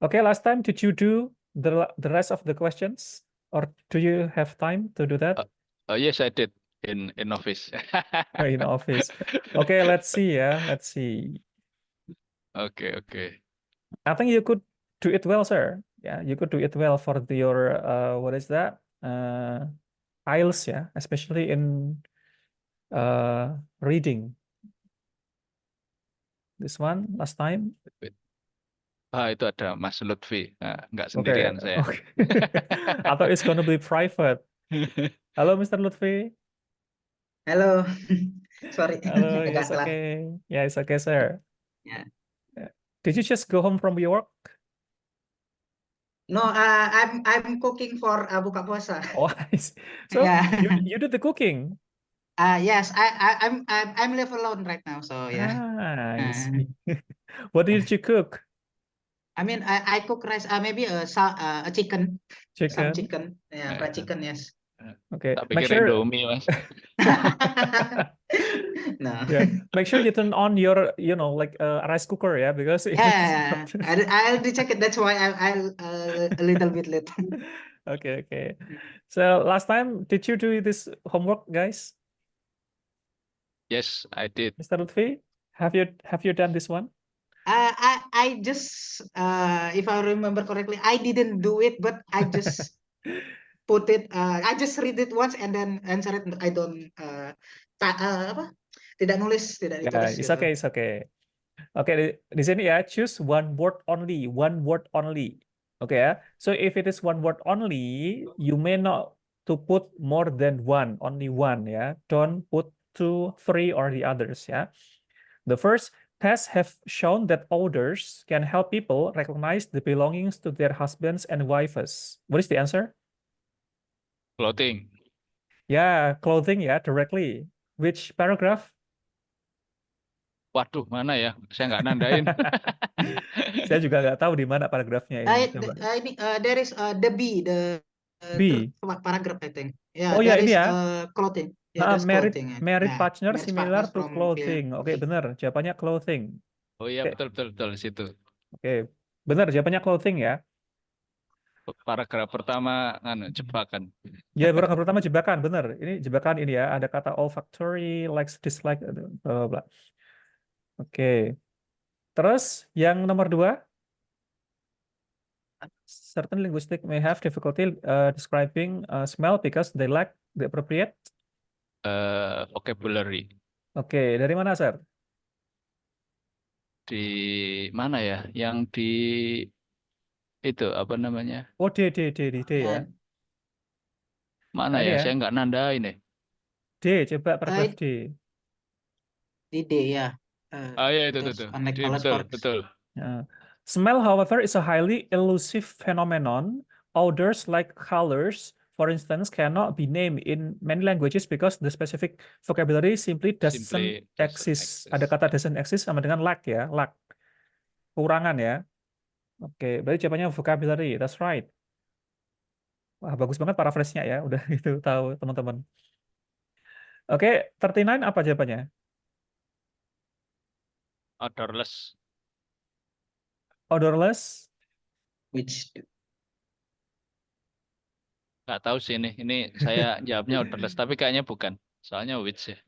Okay, last time, did you do the rest of the questions? Or do you have time to do that Yes, I did in office. in office? Okay, let's see, yeah. Let's see. Okay. I think you could do it well, sir. Yeah, you could do it well for your what is that? IELTS, yeah, especially in reading. This one last time. Itu ada Mas Lutfi. Nah, nggak Okay, sendirian saya. okay. I thought it's gonna be private. Halo, Mr. Lutfi. Halo, sorry, Hello, agak it's telat. okay. Yeah, it's okay, sir. Yeah. Did you just go home from your work? No, I'm cooking for buka puasa. Oh, I see. So Yeah. you did the cooking. Yes, I'm live alone right now, so yeah. I see. What did you cook? I mean, I cook rice, maybe a chicken, some Chicken. chicken, yeah, fried chicken, yes. Okay, Tak make pikir sure. Indomie, Mas. No. Yeah, make sure you turn on your, like rice cooker, yeah, because if it's Yeah, not- I'll check it. That's why I'll a little bit late. Okay. So last time, did you do this homework, guys? Yes, I did. Mr. Lutfi, have you done this one? I just if I remember correctly, I didn't do it, but I just put it. I just read it once and then answer it. I don't apa? Tidak nulis, tidak Yeah, ditulis it's gitu. okay, it's okay. Okay, di sini ya, choose one word only, one word only. Okay ya. So if it is one word only, you may not to put more than one, only one ya. Don't put two, three, or the others ya. The first tests have shown that odors can help people recognize the belongings to their husbands and wives. What is the answer? Clothing. Yeah, clothing ya, directly. Which paragraph? Waduh, mana ya? Saya nggak nandain. Saya juga nggak tahu di mana paragrafnya ini. Coba. There is the B, the B. paragraph, I think. Yeah, Oh ya, there ini is ya. clothing. Yeah, there's Married clothing. married Yeah, partner marriage similar partners to from clothing. Oke, benar. Jawabannya clothing. Oh iya, Oke, betul di situ. oke. Benar, jawabannya clothing ya. Paragraf pertama jebakan. Ya, paragraf pertama jebakan, benar. Ini jebakan ini ya. Ada kata olfactory, likes, dislike, bla bla bla. Oke. Terus yang nomor 2, certain linguistic may have difficulty describing smell because they lack the appropriate. Vocabulary. Oke, dari mana, Sir? Di mana ya? Yang di itu apa namanya? Oh, D ya. Mana Nah, ini ya? ya. Saya nggak nandain nih. D, coba paragraf D. di D ya. Iya itu. Unlike Di, betul. Smell, however, is a highly elusive phenomenon. Odors, like colors, for instance, cannot be named in many languages because the specific vocabulary simply doesn't exist. Ada kata doesn't exist sama dengan lack ya, lack. Kurangan ya. Oke, berarti jawabannya vocabulary. That's right. Wah, bagus banget paraphrase-nya ya. Udah itu tahu teman-teman. Oke, 39 apa jawabannya? Odorless. Odorless. Which Nggak tahu sih ini. Ini saya jawabnya odorless, tapi kayaknya bukan. Soalnya which ya.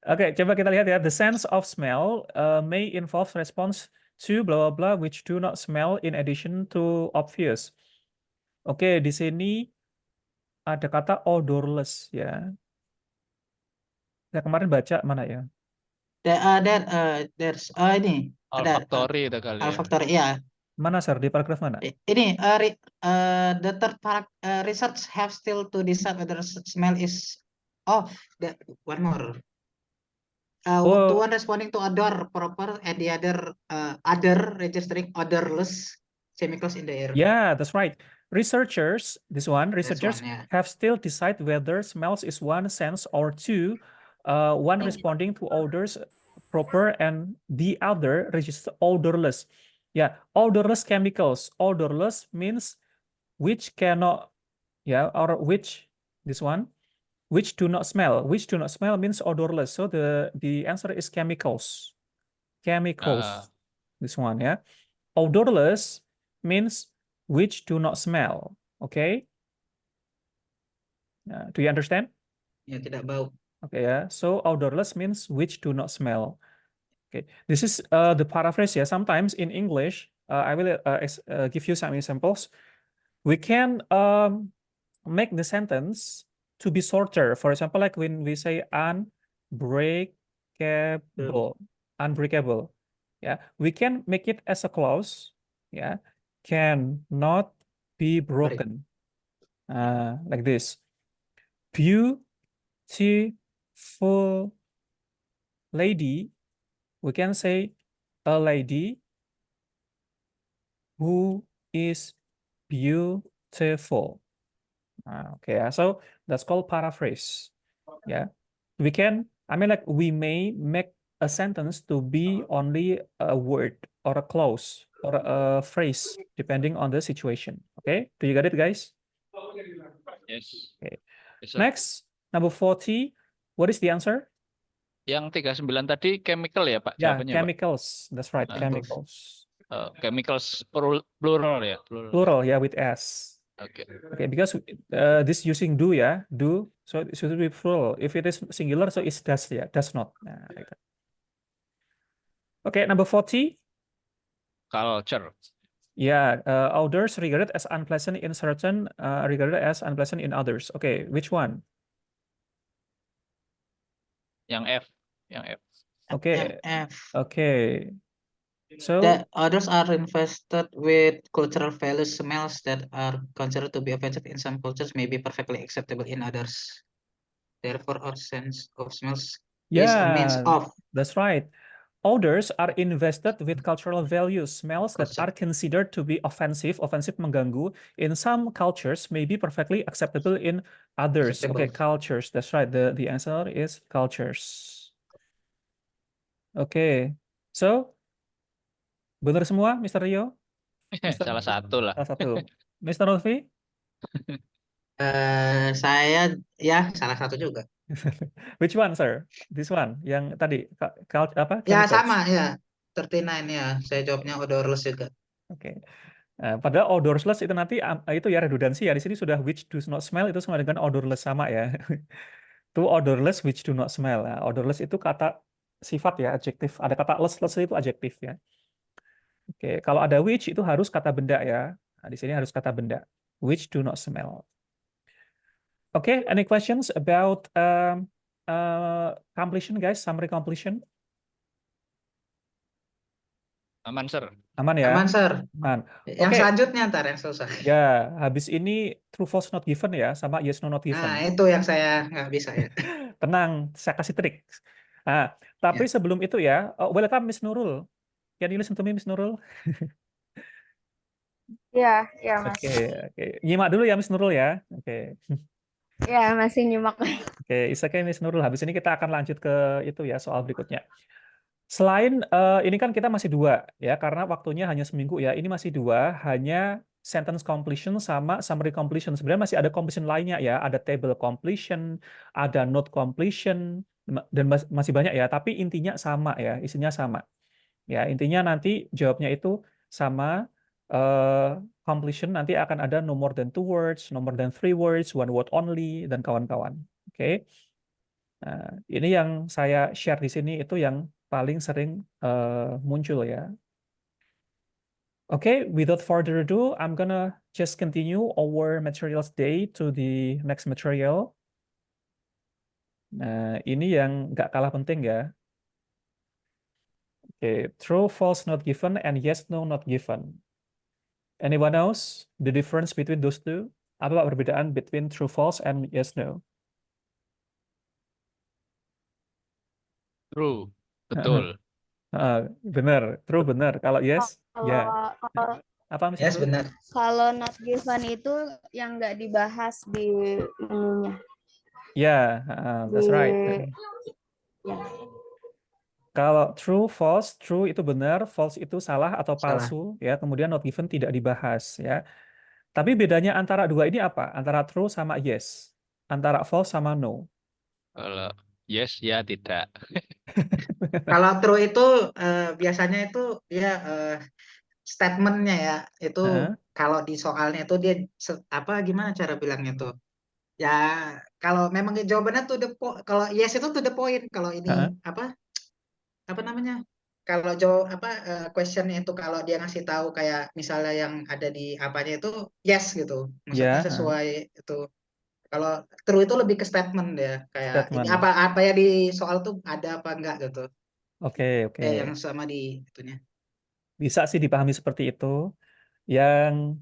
Oke, coba kita lihat ya. The sense of smell may involve response to blah blah blah which do not smell in addition to obvious. Oke, di sini ada kata odorless ya. Saya kemarin baca mana ya? there's ini ada Olfactory itu kali ya. olfactory ya. Mana, Sir? Di paragraf mana? Ini the third research have still to decide whether smell is one more. The one responding to odor proper and the other registering odorless chemicals in the air. Yeah, that's right. Researchers yeah. have still decide whether smells is one sense or two, one responding to odors proper and the other register odorless. Yeah, odorless chemicals. Odorless means which cannot, or which, this one, which do not smell. Which do not smell means odorless. So the answer is chemicals. Chemicals. This one, yeah. Odorless means which do not smell. Okay? Do you understand? Ya, tidak bau. Okay, yeah. So odorless means which do not smell. Okay, this is the paraphrase. Yeah, sometimes in English, I will give you some examples. We can make the sentence to be shorter. For example, like when we say unbreakable, unbreakable. Yeah, we can make it as a clause. Yeah, cannot be broken. Like this. Beautiful lady, we can say a lady who is beautiful. Okay, so that's called paraphrase. Yeah, we can, I mean, like we may make a sentence to be only a word or a clause or a phrase depending on the situation. Okay, do you get it, guys? Yes. Okay. Yes, sir. Next, number 40. What is the answer? Yang 39 tadi chemical ya, Pak, Yeah, jawabannya, Pak. chemicals. That's right, Chemicals. chemicals. Chemicals plural ya, plural. Plural, yeah, with S. Oke. Okay, because this using do, yeah, do, so it should be plural. If it is singular, so it's does, yeah, does not. Like that. Okay, number 40. Culture. Yeah, odors regarded as unpleasant in certain, regarded as unpleasant in others. Okay, which one? Yang F. Yang F. Okay, F. okay. So, The others are invested with cultural values. Smells that are considered to be offensive in some cultures may be perfectly acceptable in others. Therefore, our sense of smells is a means yeah, of that's right. Odors are invested with cultural values. Smells that culture. are considered to be offensive, mengganggu, in some cultures may be perfectly acceptable in others. Okay, Acceptable. cultures. That's right. The answer is cultures. Okay. So, benar semua, Mr. Rio? Mr. Salah satu lah. Salah satu. Mr. Nolfi? Saya ya salah satu juga. Which one, sir? This one, yang tadi, apa? Ya Chemicals. sama ya. 39 ya. Saya jawabnya odorless juga. Oke. Padahal odorless itu nanti itu ya redundansi ya. Di sini sudah which does not smell itu sama dengan odorless sama ya. Two odorless which do not smell. Nah, odorless itu kata sifat ya, adjektif. Ada kata less itu adjektif ya. Oke, kalau ada which itu harus kata benda ya. Nah, di sini harus kata benda. Which do not smell. Oke, any questions about completion, guys? Summary completion? Aman, sir. Aman ya? Aman, sir. Aman. Yang Oke. selanjutnya ntar yang susah. Ya, habis ini true false not given ya, sama yes no not given. Nah, itu yang saya nggak bisa ya. Tenang, saya kasih trik. Nah, tapi Ya. sebelum itu ya, welcome Miss Nurul. Can you listen to me, Miss Nurul? Ya, ya Mas. Oke. Nyimak dulu ya, Miss Nurul ya. Oke. Ya, masih nyimak. Oke, it's okay, Miss Nurul. Habis ini kita akan lanjut ke itu ya, soal berikutnya. Selain ini kan kita masih dua ya, karena waktunya hanya seminggu ya. Ini masih dua, hanya sentence completion sama summary completion. Sebenarnya masih ada completion lainnya ya, ada table completion, ada note completion, dan masih banyak ya. Tapi intinya sama ya, isinya sama. Ya, intinya nanti jawabnya itu sama. Completion nanti akan ada no more than 2 words, no more than 3 words, 1 word only, dan kawan-kawan. Oke. Nah, ini yang saya share di sini itu yang paling sering muncul ya. Okay, without further ado, I'm gonna just continue our materials day to the next material. Nah, ini yang nggak kalah penting ya. Okay, true, false not given, and yes, no not given. Anyone else? The difference between those two? Apa perbedaan between true, false, and yes, no? True. Betul. Benar, true benar. Kalau yes, ya. Kalau Apa Miss Yes, Nurul? benar. kalau not given itu yang nggak dibahas di ininya. Ya, that's right. Ya. Kalau true, false, true itu benar, false itu salah atau Salah. palsu, ya. Kemudian not given tidak dibahas, ya. Tapi bedanya antara dua ini apa? Antara true sama yes, antara false sama no. Kalau yes, ya tidak. Kalau true itu biasanya itu ya statementnya ya, itu Heeh. kalau di soalnya itu dia apa gimana cara bilangnya tuh? Ya kalau memang jawabannya to the point, kalau yes itu to the point, kalau Heeh. ini apa namanya? Kalau jawab questionnya itu kalau dia ngasih tahu kayak misalnya yang ada di apanya itu yes gitu, maksudnya Ya, heeh. sesuai itu. Kalau true itu lebih ke statement ya, kayak ini Statement. apa ya di soal tuh ada apa enggak gitu. Oke, oke. Yang sama di itunya. Bisa sih dipahami seperti itu. Yang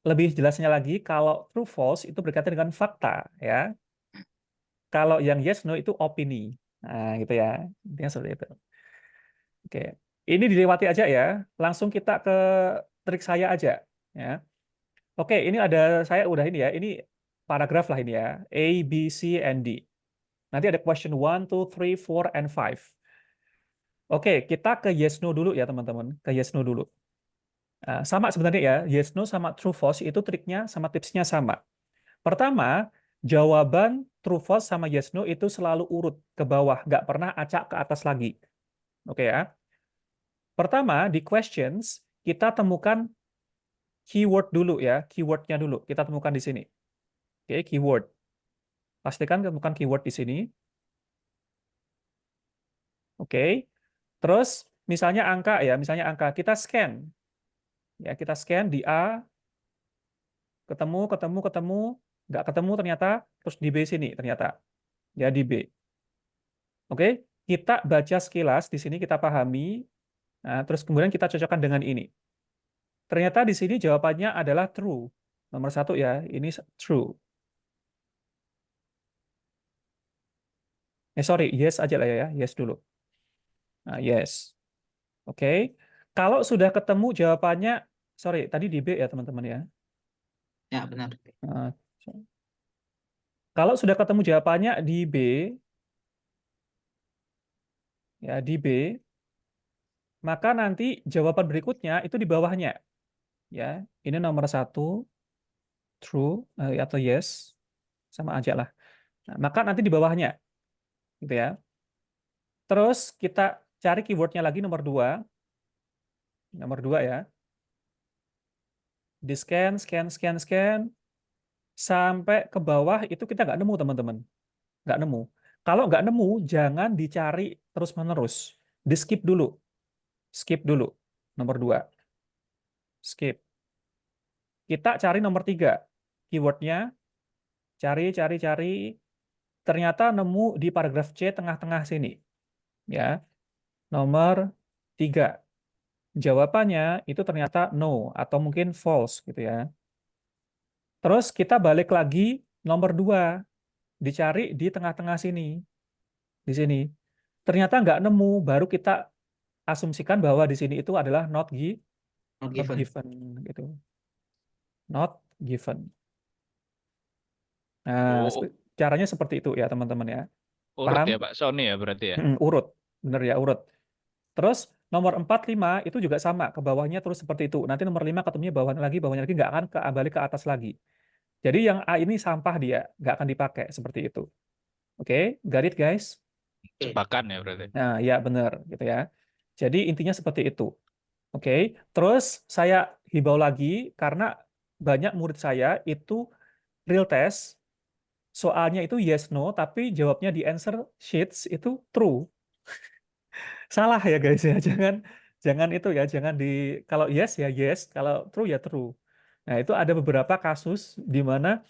lebih jelasnya lagi, kalau true false itu berkaitan dengan fakta, ya. Kalau yang yes no itu opini. Nah, gitu ya. Intinya seperti itu. Oke. Ini dilewati aja ya. Langsung kita ke trik saya aja, ya. Oke, ini ada saya udah ini ya. Ini paragraf lah ini ya. A, B, C, and D. Nanti ada question 1, 2, 3, 4, and 5. Oke, kita ke yes no dulu ya, teman-teman. Ke yes no dulu. Nah, sama sebenarnya ya, yes no sama true false itu triknya sama tipsnya sama. Pertama, jawaban true false sama yes no itu selalu urut ke bawah, nggak pernah acak ke atas lagi. Oke ya. Pertama, di questions kita temukan keyword dulu ya, keywordnya dulu. Kita temukan di sini. Oke, keyword. Pastikan temukan keyword di sini. Oke. Terus misalnya angka ya, misalnya angka kita scan. Ya, kita scan di A, ketemu, nggak ketemu ternyata, terus di B sini ternyata. Ya, di B. Oke, kita baca sekilas, di sini kita pahami, nah, terus kemudian kita cocokkan dengan ini. Ternyata di sini jawabannya adalah true. Nomor 1 ya, ini true. Sorry, yes aja lah ya, yes dulu. Nah, yes. Oke, kalau sudah ketemu jawabannya, sorry, tadi di B ya teman-teman ya. Ya benar. Nah, kalau sudah ketemu jawabannya di B, ya di B, maka nanti jawaban berikutnya itu di bawahnya. Ya, ini nomor 1, true atau yes, sama aja lah. Nah, maka nanti di bawahnya, gitu ya. Terus kita cari keywordnya lagi nomor 2, ya. Di scan, scan, scan, scan, sampai ke bawah itu kita nggak nemu teman-teman, nggak nemu. Kalau nggak nemu, jangan dicari terus-menerus. Di skip dulu, nomor 2, skip. Kita cari nomor 3, keywordnya, cari, cari, cari, ternyata nemu di paragraf C tengah-tengah sini. Ya, nomor 3. Jawabannya itu ternyata no atau mungkin false gitu ya. Terus kita balik lagi nomor 2, dicari di tengah-tengah sini, di sini. Ternyata nggak nemu, baru kita asumsikan bahwa di sini itu adalah not Not not given. given gitu. Not given. Nah, Oh, caranya seperti itu ya teman-teman ya. urut Paham? ya Pak Sony ya berarti ya. Urut. Bener ya, urut. Terus nomor 4, 5 itu juga sama, ke bawahnya terus seperti itu. Nanti nomor 5 ketemunya bawahnya lagi, nggak akan balik ke atas lagi. Jadi yang A ini sampah dia, nggak akan dipakai seperti itu. Oke, got it guys? Jebakan ya berarti. Nah, ya benar gitu ya. Jadi intinya seperti itu. Oke, terus saya himbau lagi karena banyak murid saya itu real test, soalnya itu yes no, tapi jawabnya di answer sheets itu true. Salah ya guys ya, jangan jangan itu ya, jangan di kalau yes ya yes, kalau true ya true. Nah, itu ada beberapa kasus di mana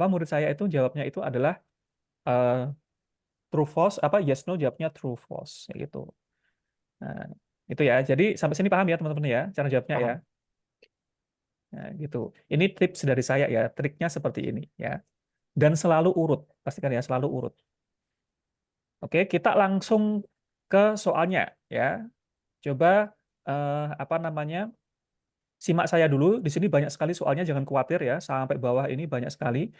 murid saya itu jawabnya itu adalah eh, true false, yes no jawabnya true false kayak gitu. Nah, itu ya. Jadi sampai sini paham ya teman-teman ya cara jawabnya ya. Paham. Nah, gitu. Ini tips dari saya ya, triknya seperti ini ya. Dan selalu urut, pastikan ya selalu urut. Oke, kita langsung ke soalnya ya. Coba apa namanya? Simak saya dulu. Di sini banyak sekali soalnya, jangan khawatir ya. Sampai bawah ini banyak sekali.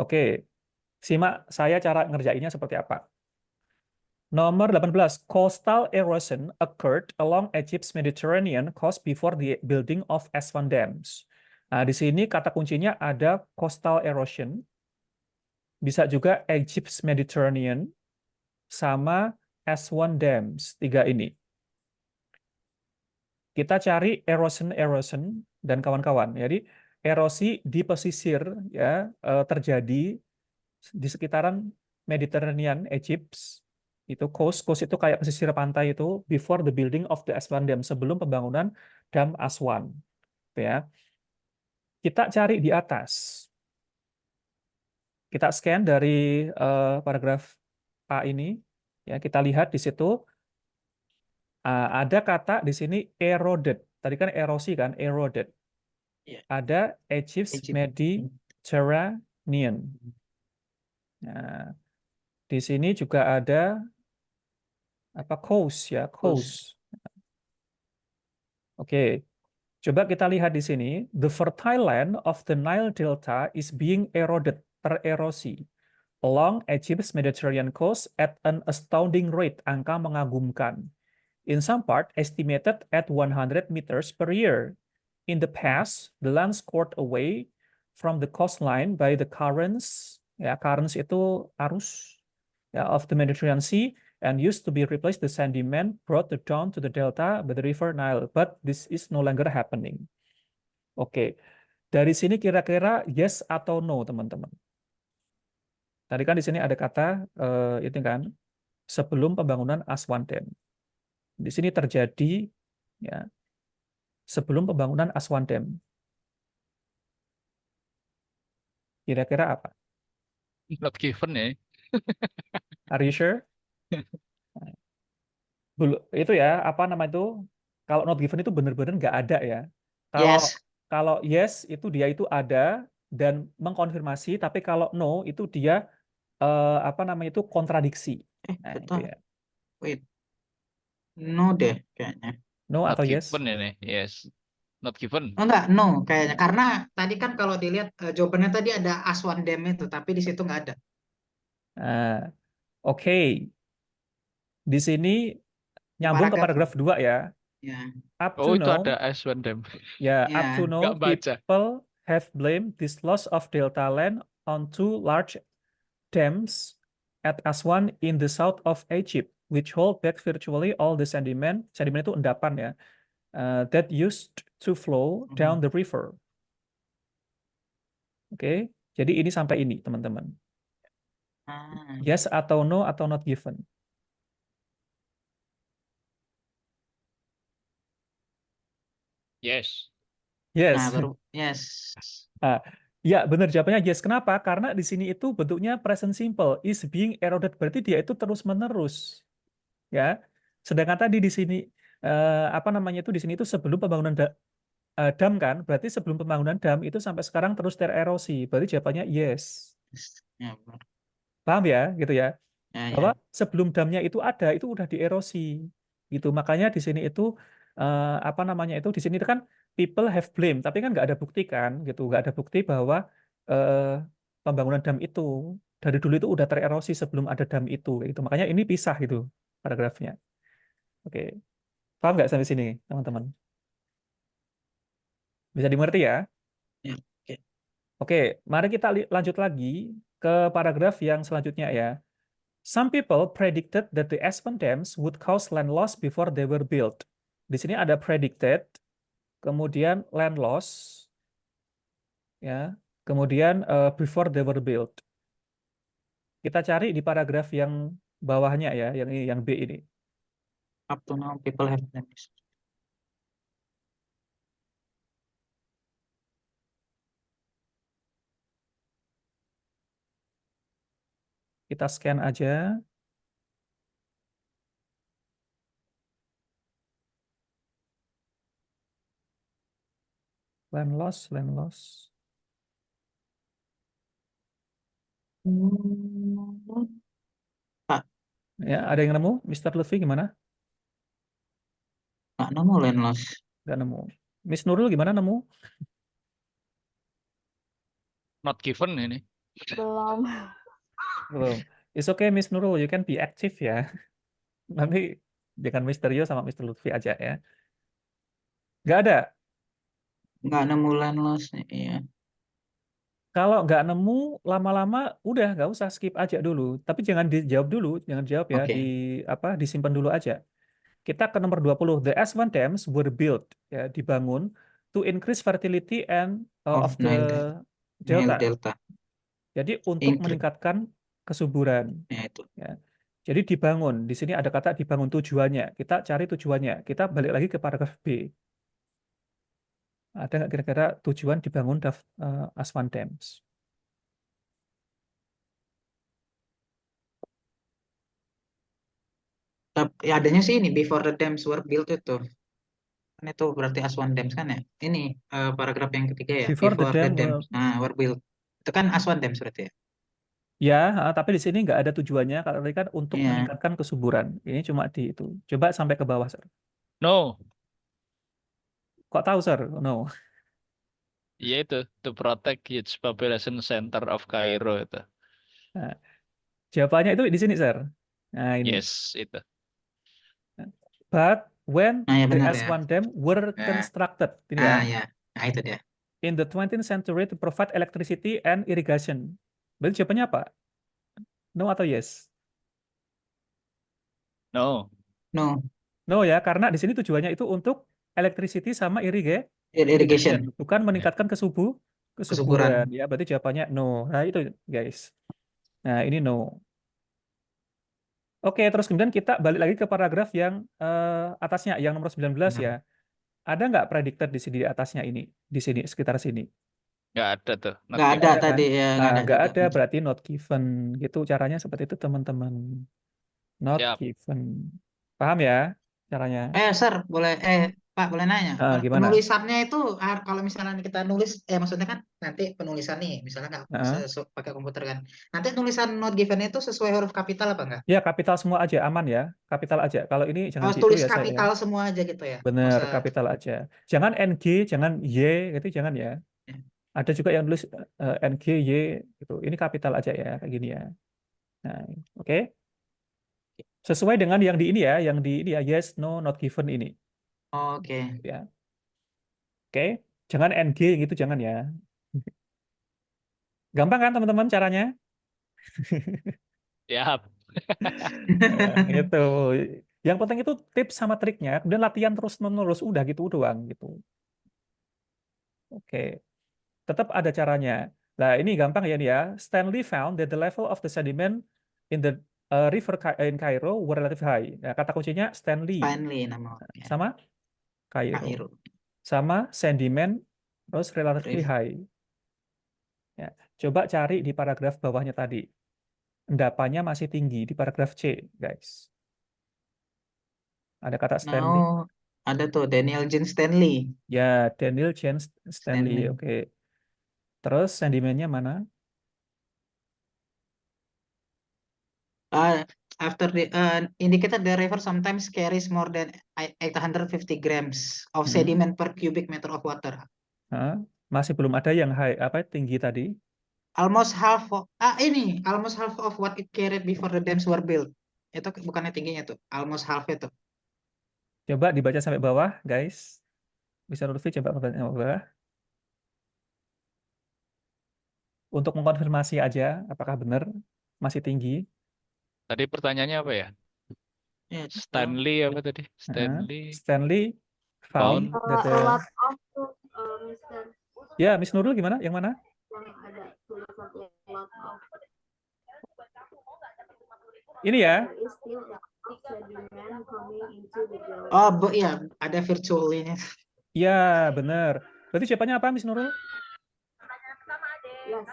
Oke, simak saya cara ngerjainnya seperti apa. Nomor 18, coastal erosion occurred along Egypt's Mediterranean coast before the building of S1 dams. Nah, di sini kata kuncinya ada coastal erosion, bisa juga Egypt's Mediterranean, sama S1 dams, 3 ini. kita cari erosion dan kawan-kawan. Jadi erosi di pesisir ya terjadi di sekitaran Mediterranean, Egypt itu coast itu kayak pesisir pantai itu before the building of the Aswan Dam, sebelum pembangunan dam Aswan, ya. Kita cari di atas. Kita scan dari paragraf A ini, ya kita lihat di situ ada kata di sini eroded. Tadi kan erosi kan, eroded. Ya. Ada Egypt's Egypt. Mediterranean. Nah, di sini juga ada apa coast ya, coast. Oke. Coba kita lihat di sini, the fertile land of the Nile Delta is being eroded, tererosi, along Egypt's Mediterranean coast at an astounding rate, angka mengagumkan. In some part, estimated at 100 meters per year. In the past, the land scored away from the coastline by the currents, ya currents itu arus ya, of the Mediterranean Sea, and used to be replaced the sediment brought down to the delta by the river Nile, but this is no longer happening. Oke, dari sini kira-kira yes atau no, teman-teman. Tadi kan di sini ada kata itu kan sebelum pembangunan Aswan Dam. Di sini terjadi ya sebelum pembangunan Aswan Dam. Kira-kira apa? Not given ya. Are you sure? Itu ya apa nama itu? Kalau not given itu benar-benar nggak ada ya. Kalau Yes. kalau yes itu dia itu ada dan mengkonfirmasi, tapi kalau no itu dia apa namanya itu kontradiksi. Nah, itu Betul. ya. Wait. No deh kayaknya. No Not atau yes? given ini. Yes. Not given. Oh, enggak, no kayaknya. Karena tadi kan kalau dilihat jawabannya tadi ada Aswan Dam itu, tapi di situ nggak ada. Nah, oke. Di sini nyambung ke Paragraf. paragraf 2 ya. Ya. Up Oh, to itu now, ada Aswan Dam. ya, Ya. up to now, Nggak baca. people have blamed this loss of delta land on two large dams at Aswan in the south of Egypt, which hold back virtually all the sediment. Sediment itu endapan ya, that used to flow down the river. Oke, jadi ini sampai ini, teman-teman. Ah. Yes atau no atau not given. Yes. Yes. Nah, baru yes. Ya, benar jawabannya yes. Kenapa? Karena di sini itu bentuknya present simple, is being eroded, berarti dia itu terus-menerus. Ya. Sedangkan tadi di sini apa namanya itu di sini itu sebelum pembangunan dam kan, berarti sebelum pembangunan dam itu sampai sekarang terus tererosi. Berarti jawabannya yes. Ya, benar. Paham ya, gitu ya? Ya, Bahwa ya. sebelum damnya itu ada, itu udah dierosi. Gitu. Makanya di sini itu apa namanya itu di sini itu kan people have blame, tapi kan nggak ada bukti kan, gitu. Nggak ada bukti bahwa pembangunan dam itu dari dulu itu udah tererosi sebelum ada dam itu. Gitu. Makanya ini pisah gitu paragrafnya. Oke, paham nggak sampai sini, teman-teman? Bisa dimengerti ya? Ya, oke. Oke, mari kita lanjut lagi ke paragraf yang selanjutnya ya. Some people predicted that the Aswan dams would cause land loss before they were built. Di sini ada predicted, kemudian land loss, ya, kemudian before they were built. Kita cari di paragraf yang bawahnya ya, yang ini, yang B ini. Up to now people have blamed. Kita scan aja. Land loss, land loss. Ya, ada yang nemu? Mr. Lutfi gimana? Nggak nemu land loss. Nggak nemu. Miss Nurul gimana nemu? Not given ini. Belum. Belum. It's okay, Miss Nurul, you can be active ya. Nanti jangan misterius sama Mr. Lutfi aja ya. Nggak ada. Nggak nemu land loss. Iya. Kalau nggak nemu, lama-lama udah nggak usah skip aja dulu. Tapi jangan dijawab dulu, jangan jawab ya, Oke. disimpan dulu aja. Kita ke nomor 20. The S1 dams were built, ya, dibangun to increase fertility and of the Nile delta. Delta. Jadi untuk Incre- meningkatkan kesuburan. Ya, itu. Ya. Jadi dibangun. Di sini ada kata dibangun tujuannya. Kita cari tujuannya. Kita balik lagi ke paragraf B. Ada nggak kira-kira tujuan dibangun Aswan Dams? Tapi adanya sih ini before the dams were built itu. Kan itu berarti Aswan Dams kan ya. Ini paragraf yang ketiga ya. Before the dam dams were built. Itu kan Aswan Dams berarti ya. ya, tapi di sini nggak ada tujuannya. Kalau tadi kan untuk Iya. meningkatkan kesuburan. Ini cuma di itu. Coba sampai ke bawah, Sir. No, Kok tahu, Sir? No. iya itu to protect huge population center of Cairo itu. Nah, jawabannya itu di sini, Sir. Nah, ini. Yes, itu. But when Nah, ya the benar ya. S1 dam were Ya. constructed, ini ya, Ya. Nah, itu dia. in the 20th century to provide electricity and irrigation. Berarti jawabannya apa? No atau yes? No. No, No ya, karena di sini tujuannya itu untuk electricity sama irrigation. bukan meningkatkan kesuburan. Kesuburan. Ya, berarti jawabannya no. Nah, itu guys. Nah, ini no. Oke, terus kemudian kita balik lagi ke paragraf yang atasnya, yang nomor 19 ya. Benar. Ada nggak predicted di sini di atasnya ini, di sini sekitar sini? Nggak ada tuh. Not Nggak given. ada Ada kan? tadi ya, Nah, nggak ada nggak juga. ada berarti not given gitu caranya seperti itu teman-teman. Not Siap. given. Paham ya caranya? Sir, Pak, boleh nanya. Gimana? Penulisannya itu kalau misalnya kita nulis, maksudnya kan nanti penulisan nih, misalnya nggak Nah, pakai komputer kan. Nanti tulisan not given itu sesuai huruf kapital apa enggak? ya kapital semua aja aman ya, kapital aja. Kalau ini jangan gitu Tulis ya saya ya. kapital semua aja gitu ya. Bener, Masa kapital aja. Jangan NG, jangan Y, gitu jangan ya. Ya. Ada juga yang nulis NG, Y, gitu. Ini kapital aja ya, kayak gini ya. Nah, oke. Sesuai dengan yang di ini ya, yang di ini ya, yes, no, not given ini. Oke. Ya. Oke. Jangan NG gitu, jangan ya. Gampang kan teman-teman caranya? Siap. Gitu. Yang penting itu tips sama triknya, kemudian latihan terus-menerus, udah gitu doang gitu. Oke. Tetap ada caranya. Nah, ini gampang ya nih ya. Stanley found that the level of the sediment in the river in Cairo were relatively high. Nah, kata kuncinya Stanley Finally namanya. sama Cairo. Cairo. Sama sedimen terus relatively high. Ya, coba cari di paragraf bawahnya tadi. Endapannya masih tinggi di paragraf C, guys. Ada kata Stanley. Now ada tuh Daniel Jean Stanley. Ya, Daniel James Stanley. Oke. Terus sedimennya mana? After the indicated the river sometimes carries more than 850 grams of sediment per cubic meter of water. Masih belum ada yang high apa tinggi tadi. Almost half of what it carried before the dams were built. Itu bukannya tingginya tuh, almost half itu. Coba dibaca sampai bawah, guys. Bisa Lutfi coba baca sampai bawah. Untuk mengkonfirmasi aja apakah benar masih tinggi. Tadi pertanyaannya apa ya? Ya, Stanley apa tadi? Stanley found that A lot of Mr. Ya, Miss Nurul gimana? Yang mana? Yang ada tulisan a lot of. Ini ya. There is still a lot of sediment coming into the delta. iya, ada virtual ini. Ya, benar. Berarti jawabannya apa, Miss Nurul? Yes.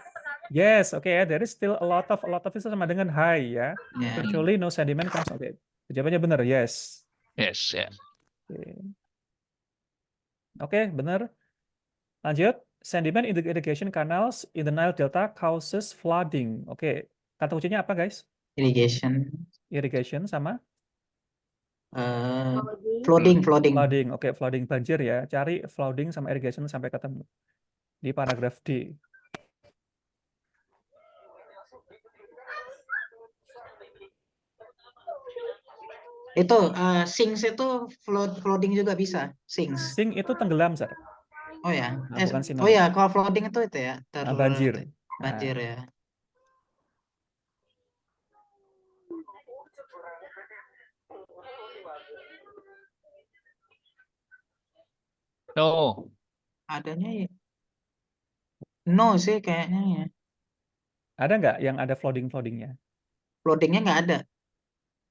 Yes, oke ya. There is still a lot of itu sama dengan high ya. Ya. Virtually no sediment comes. Oke. Jawabannya benar, yes. Yes, ya. Oke, benar. Lanjut. Sediment in the irrigation canals in the Nile Delta causes flooding. Oke. Kata kuncinya apa, guys? Irrigation sama flooding. flooding. Oke, flooding banjir ya. Cari flooding sama irrigation sampai ketemu di paragraf D. Itu sinks itu flooding juga bisa. Sinks. Sing itu tenggelam, Sir. Oh ya. Nah, bukan Oh ya, kalau flooding itu ya banjir. Banjir ya. No, Adanya ya. No sih kayaknya ya. Ada nggak yang ada flooding-floodingnya? Floatingnya nggak ada.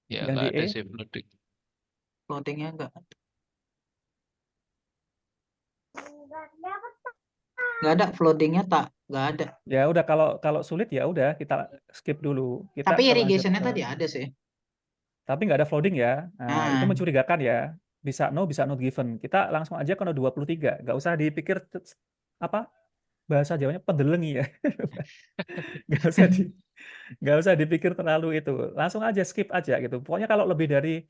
ya Yang nggak di ada E? sih flooding. Floatingnya nggak ada. Nggak ada floatingnya tak. Nggak ada. Ya udah kalau sulit ya udah kita skip dulu. Kita Tapi ke lanjut irrigationnya ke tadi ada sih. tapi nggak ada flooding ya. Nah, itu Nah, mencurigakan ya. Bisa no, bisa not given. Kita langsung aja ke no 23. Nggak usah dipikir apa bahasa Jawanya pendelengi ya. Nggak usah nggak usah dipikir terlalu itu. Langsung aja skip aja gitu. Pokoknya kalau lebih dari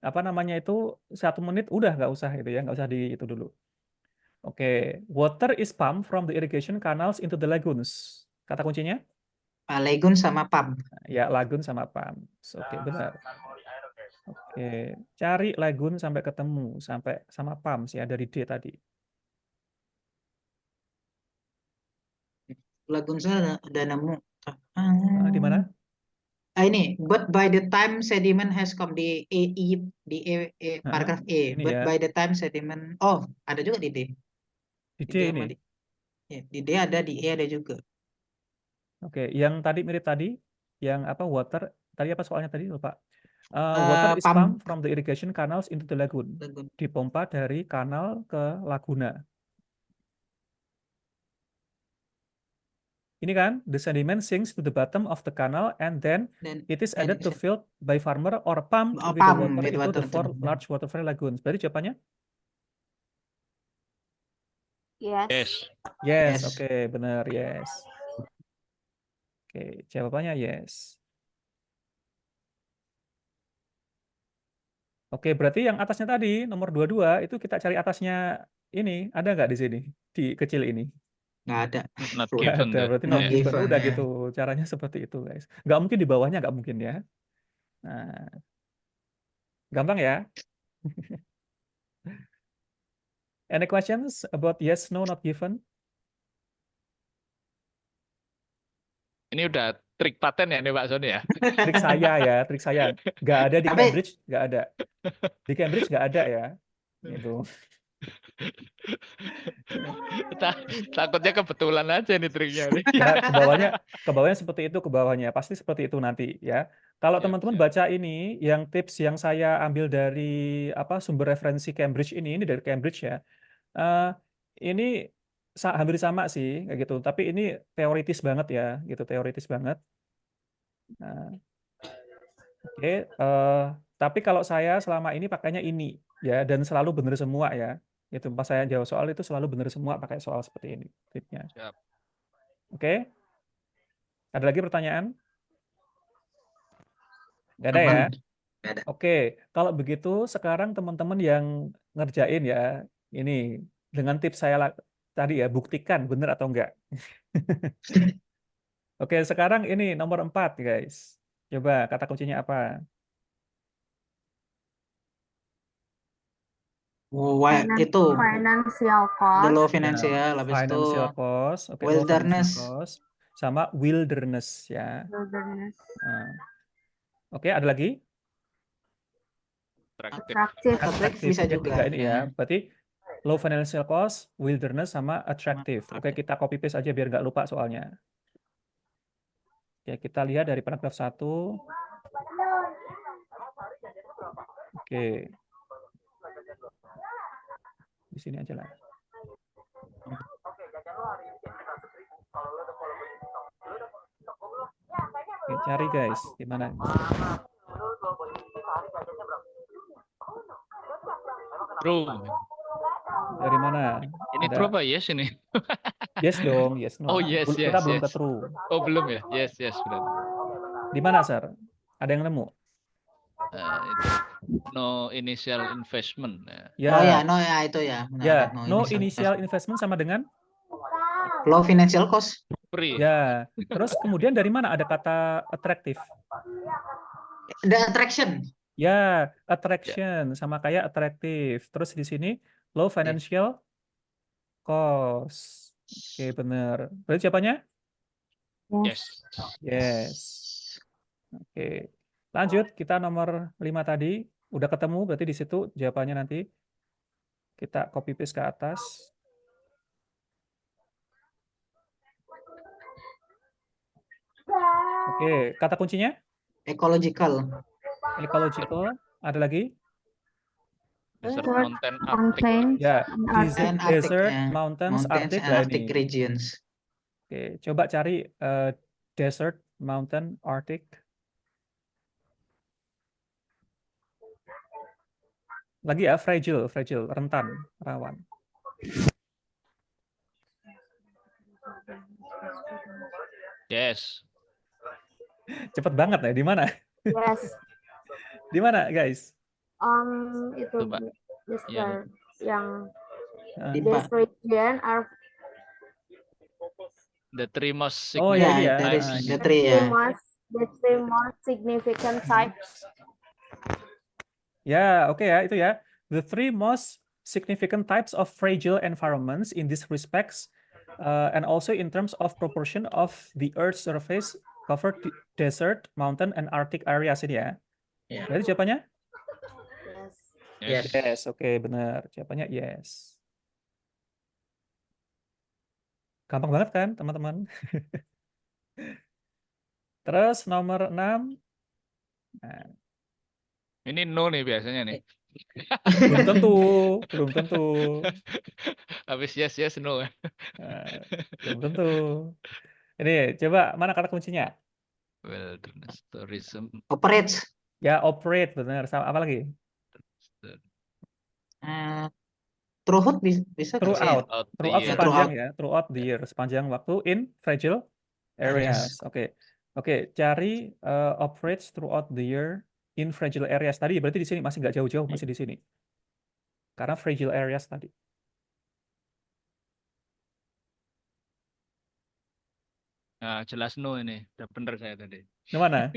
apa namanya itu 1 menit udah nggak usah gitu ya, nggak usah di itu dulu. Oke, water is pumped from the irrigation canals into the lagoons. Kata kuncinya? lagoon sama pump. Ya, lagoon sama pumps. Oke, benar. Oke, cari lagoon sampai ketemu, sampai sama pumps ya dari D tadi. Lagoon saya udah nemu. Di mana? Ini, but by the time sediment has come di paragraf E. Ini But ya, by the time sediment, oh ada juga di D. di Di D D ini. sama ya, di D ada, di E ada juga. Oke, yang tadi mirip tadi, yang apa water, tadi apa soalnya tadi lupa. Water is Pump. pumped from the irrigation canals into the lagoon. Lagoon. Dipompa dari kanal ke laguna. Ini kan, the sediment sinks to the bottom of the canal and then Dan it is added to field by farmer or pumped Oh, with the pump water with into water the four to- large water-free lagoons. Berarti jawabannya? Yes. Yes. Yes, Yes. oke, benar, yes. Oke, jawabannya yes. Oke, berarti yang atasnya tadi, nomor 22, itu kita cari atasnya ini, ada nggak di sini? Di kecil ini? nggak ada. Not Nggak given ada, tuh. berarti Not not given. given, Udah ya. gitu, caranya seperti itu, guys. Nggak mungkin di bawahnya, nggak mungkin ya. Nah, gampang ya? Any questions about yes, no, not given? Ini udah trik paten ya nih Pak Sony ya. Trik saya ya, trik saya. Nggak ada di Tapi- Cambridge, nggak ada. Di Cambridge nggak ada ya. Gitu. Takutnya kebetulan aja nih triknya nih. Ya, ke bawahnya seperti itu, ke bawahnya. Pasti seperti itu nanti ya. Kalau Siap, teman-teman siap. baca ini, yang tips yang saya ambil dari apa sumber referensi Cambridge ini dari Cambridge ya. eh, ini hampir sama sih kayak gitu. Tapi ini teoritis banget ya, gitu teoritis banget. Nah, oke, tapi kalau saya selama ini pakainya ini ya dan selalu benar semua ya. Itu pas saya jawab soal itu selalu benar semua pakai soal seperti ini tipnya. Siap. Oke. Ada lagi pertanyaan? Nggak ada Aman. ya? Nggak ada. Oke, kalau begitu sekarang teman-teman yang ngerjain ya, ini dengan tips saya tadi ya, buktikan benar atau enggak. Oke, sekarang ini nomor 4 guys. Coba kata kuncinya apa? Itu Financial the cost. low financial, habis itu Financial cost, oke, low financial wilderness. cost, sama wilderness ya. Wilderness. Nah. Oke, ada lagi? Atraktif. Attractive. Attractive bisa Oke, juga, 3 ini ya. ya. Berarti low financial cost, wilderness, sama attractive. Oke, attractive. kita copy paste aja biar nggak lupa soalnya. Oke, kita lihat dari paragraf 1. Oke. Di sini aja lah. Oke, cari guys, di mana? Bro, Dari mana? ini Ada- true apa yes ini? Yes dong, yes no. Oh, yes, Kita yes, belum ke yes. true. Oh belum ya? Yes, yes benar. Di mana, Sir? Ada yang nemu? Itu no initial investment. Ya. Oh ya, no ya itu ya. Benar, Ya, ada no initial investment sama dengan low financial cost. Free. ya. Terus kemudian dari mana ada kata attractive? The attraction. Ya, attraction sama kayak attractive. Terus di sini low financial cost. Oke, benar. Berarti jawabannya? Yes. Yes. Oke. Lanjut, kita nomor 5 tadi. Udah ketemu berarti di situ jawabannya nanti kita copy paste ke atas. Oke, kata kuncinya Ecological. ecological. Ada lagi? Desert, Desert, mountain, Arctic. mountains, Ya, and Arctic. And Arctic, desert, ya. mountains, Mountains Arctic and lah Arctic ini. regions. Oke, coba cari desert, mountain, Arctic. Lagi ya, fragile, rentan, rawan. Yes. Cepet banget ya, di mana? Yes. Di mana, guys? Itu Coba. desert yang Eh, Dimpa. this region are The three most Oh ya, Yeah, ini ya. that is Ah, ini. the three, ya. the three most significant types. Ya, oke ya, itu ya. The three most significant types of fragile environments in these respects, and also in terms of proportion of the Earth's surface covered desert, mountain, and Arctic areas ini ya. Ya. Berarti jawabannya? Yes. Yes. Yes, oke, benar. Jawabannya yes. Gampang banget kan, teman-teman? Terus nomor 6. Nah, Ini no nih biasanya nih. belum tentu, belum tentu. Habis yes no. Nah, belum tentu. Ini coba mana kata kuncinya? Wilderness tourism. Operates. Ya, operate, benar. Sama apa lagi? Throughout bisa nggak sih ya? Throughout. Out the Throughout year. sepanjang Throughout. ya, throughout the year, sepanjang waktu in fragile areas. Areas. Oke. Oke, cari operates throughout the year in fragile areas. Tadi berarti di sini masih nggak jauh-jauh, masih di sini. Karena fragile areas tadi. Nah, jelas no ini. Udah bener saya tadi. Di mana?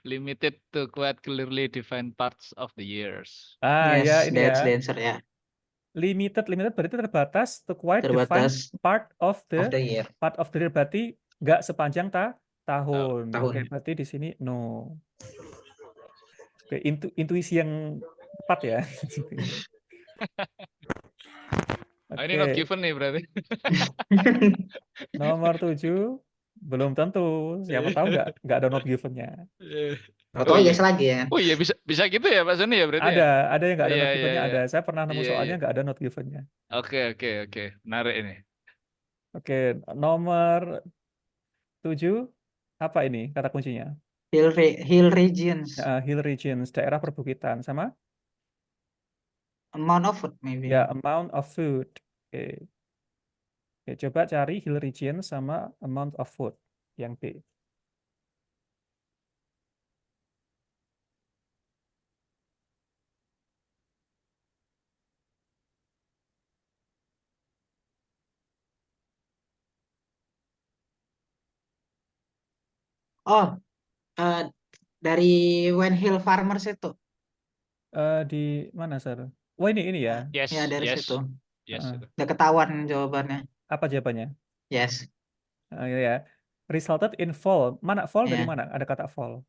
Limited to quite clearly defined parts of the years. Ah, Yes, ya ini that's ya. the answer, ya. Limited berarti terbatas to quite defined Terbatas part of of the the year. berarti nggak sepanjang tahun. Tahun. Oke, berarti di sini no. Oke, intuisi yang tepat ya. Oh, ini not Oke, given nih berarti. nomor 7 belum tentu. Siapa tahu nggak ada not given-nya. Atau Oh, yes iya. lagi ya. Oh iya bisa gitu ya Pak Sony ya berarti ya? Ada yang nggak Oh, ada iya, not iya, given-nya, iya. ada. Saya pernah nemu Iya, soalnya iya. nggak ada not given-nya. Oke. Menarik ini. Oke, nomor 7 apa ini kata kuncinya? Hill regions. Hill regions, daerah perbukitan sama Amount of food maybe. ya amount of food. Oke. Oke, coba cari hill region sama amount of food yang B. Oh, eh, dari When Hill Farmers itu. Di mana, Sir? Wah, ini ya. Yes. Ya, dari yes. situ. Yes. Ah. itu. Udah ketahuan jawabannya. Apa jawabannya? Yes. Ya. Resulted in fall. Mana fall dari Ya. mana? Ada kata fall.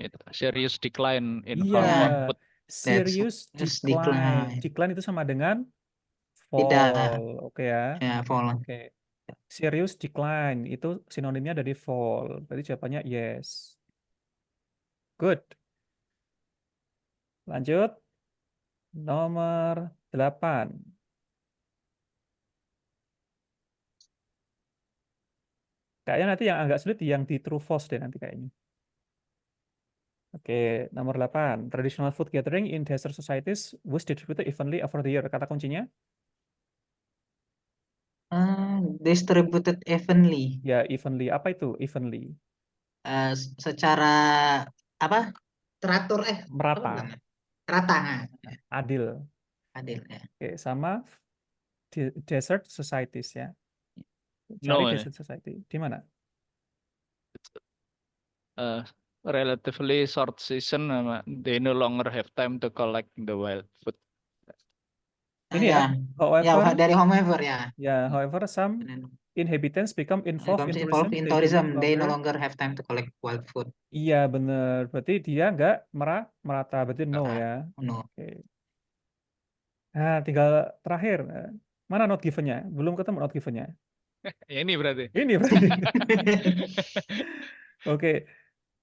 Itu. Serious decline in Iya. farm Yeah. output. Serious That's decline. decline. Decline itu sama dengan Tidak. fall. Oke ya. Ya, fall. Oke. Serious decline itu sinonimnya dari fall. Berarti jawabannya yes. Good. Lanjut. Nomor 8. Kayaknya nanti yang agak sulit yang di true false deh nanti kayaknya. Oke, nomor 8. Traditional food gathering in desert societies was distributed evenly over the year. Kata kuncinya? Distributed evenly. Ya, evenly. Apa itu evenly? Secara apa? Teratur apa Merata, bilangnya? Rata. adil. Adil ya. Oke, sama desert societies ya. No, Cari ini. desert society. Di mana? Relatively short season, they no longer have time to collect the wild food. Ini ya, Ya, however, dari however ya. however, some inhabitants become involved in tourism, in they do tourism, not they no longer. longer have time to collect wild food. Iya, bener. Berarti dia nggak merata, berarti no Ah, ya. No. Oke. Nah, tinggal terakhir. Mana not given-nya? Belum ketemu not given-nya. Ya ini berarti. Ini berarti. Oke.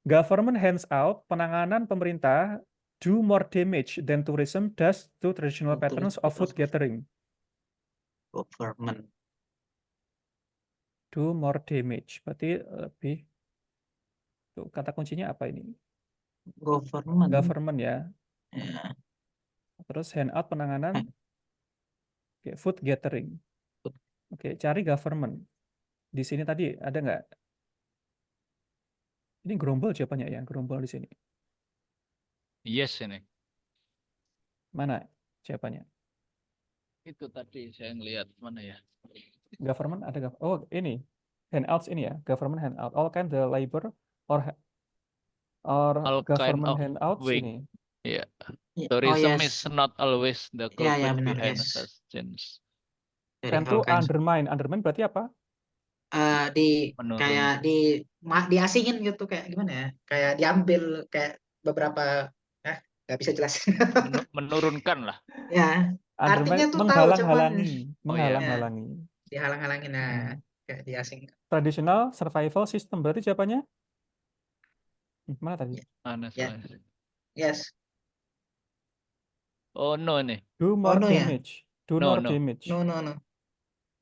Government hands out, penanganan pemerintah do more damage than tourism does to traditional To patterns of food gathering. Government. Do more damage. Berarti lebih. Tuh, kata kuncinya apa ini? Government. Government ya. Ya. Terus hand out penanganan oke, food gathering. Oke, cari government. Di sini tadi ada nggak? Ini gerombol jawabannya ya, gerombol di sini. Yes ini. Mana jawabannya? Itu tadi saya ngelihat mana ya. Government ada oh ini handouts ini ya, government handout. All kind the labor or All kind government of handouts wage. ini. Iya. Oh Tourism yes. is not always the Ya, culprit benar, behind yes. such change. Dari Tend to all kinds. undermine berarti apa? Menurun. Kayak diasingin gitu, kayak gimana ya? Kayak diambil, kayak beberapa nggak bisa jelasin. Menurunkan lah. Ya, artinya Undermine tuh tahu, menghalang-halangi, Oh, iya. menghalang-halangi. dihalang-halangin, kayak diasingkan. Traditional survival system berarti jawabannya? Mana tadi? Mana Ya. soalnya? Yes. Oh no nih. Do more no ya? damage. Do No, more no. damage. No.